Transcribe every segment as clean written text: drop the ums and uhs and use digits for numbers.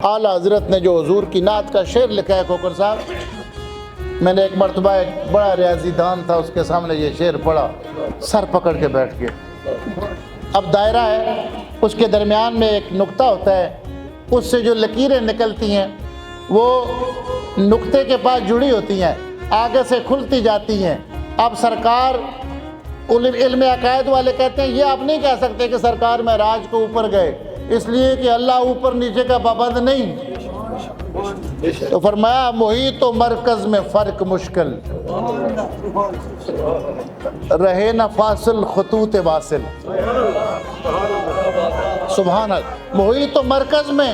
اعلیٰ حضرت نے جو حضور کی نعت کا شعر لکھا ہے کھوکھر صاحب، میں نے ایک مرتبہ ایک بڑا ریاضی دان تھا، اس کے سامنے یہ شعر پڑھا، سر پکڑ کے بیٹھ گئے۔ اب دائرہ ہے، اس کے درمیان میں ایک نقطہ ہوتا ہے، اس سے جو لکیریں نکلتی ہیں وہ نقطے کے پاس جڑی ہوتی ہیں، آگے سے کھلتی جاتی ہیں۔ اب سرکار علم عقائد والے کہتے ہیں یہ آپ نہیں کہہ سکتے کہ سرکار معراج کو اوپر گئے، اس لیے کہ اللہ اوپر نیچے کا پابند نہیں۔ تو فرمایا محیط و مرکز میں فرق مشکل، رہے نہ فاصل خطوط واصل۔ سبحان اللہ، محیط و مرکز میں،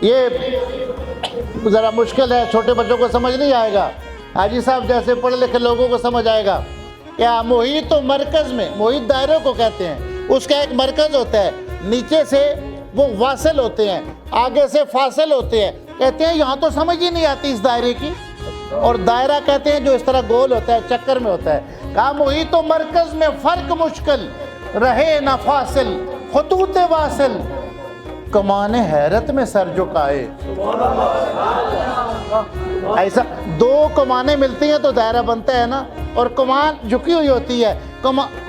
یہ ذرا مشکل ہے، چھوٹے بچوں کو سمجھ نہیں آئے گا، حاجی صاحب جیسے پڑھے لکھے لوگوں کو سمجھ آئے گا۔ کیا محیط و مرکز میں، محیط دائروں کو کہتے ہیں، اس کا ایک مرکز ہوتا ہے، نیچے سے وہ واصل ہوتے ہیں، آگے سے فاصل ہوتے ہیں۔ کہتے ہیں یہاں تو سمجھ ہی نہیں آتی اس دائرے کی، اور دائرہ کہتے ہیں جو اس طرح گول ہوتا ہے، چکر میں ہوتا ہے۔ کہا محیط و مرکز میں فرق مشکل، رہے نہ فاصل خطوط واصل، کمان حیرت میں سر جھکائے۔ ایسا دو کمانیں ملتی ہیں تو دائرہ بنتا ہے نا، اور کمان جھکی ہوئی ہوتی ہے۔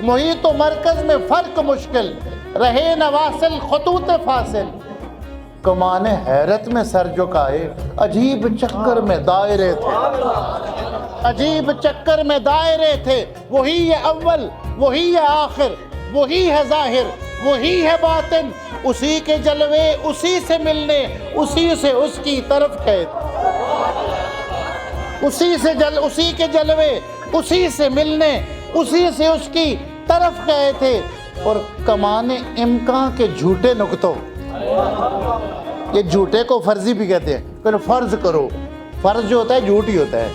محیط و مرکز میں فرق مشکل، رہے نہ واصل خطوط فاصل، کمان حیرت میں سر جھکائے۔ عجیب چکر میں دائرے تھے، عجیب چکر میں دائرے تھے، وہی ہے اول، وہی ہے آخر، وہی ہے ظاہر، وہی ہے باطن، اسی کے جلوے اسی سے ملنے، اسی سے اس کی طرف گئے تھے۔ اسی کے جلوے اسی سے ملنے، اسی سے اس کی طرف گئے تھے۔ اور کمان امکان کے جھوٹے نقطوں، یہ جھوٹے کو فرضی بھی کہتے ہیں، پھر فرض کرو، فرض جو ہوتا ہے جھوٹ ہی ہوتا ہے،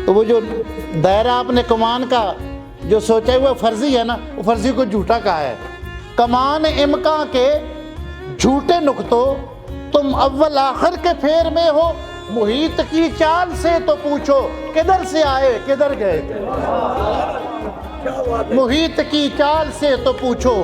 تو وہ جو دائرہ آپ نے کمان کا جو سوچا ہے وہ فرضی ہے نا، وہ فرضی کو جھوٹا کہا ہے۔ کمان امکان کے جھوٹے نقطوں، تم اول آخر کے پھیر میں ہو، محیط کی چال سے تو پوچھو کدھر سے آئے کدھر گئے تھے۔ محیط کی چال سے تو پوچھو،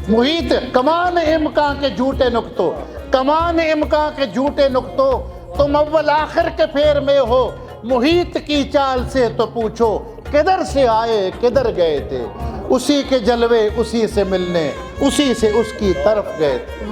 محیط کمان امکان کے جھوٹے نقطوں، کمان امکان کے جھوٹے نقطوں، تم اول آخر کے پھیر میں ہو، محیط کی چال سے تو پوچھو کدھر سے آئے کدھر گئے تھے، اسی کے جلوے اسی سے ملنے، اسی سے اس کی طرف گئے تھے۔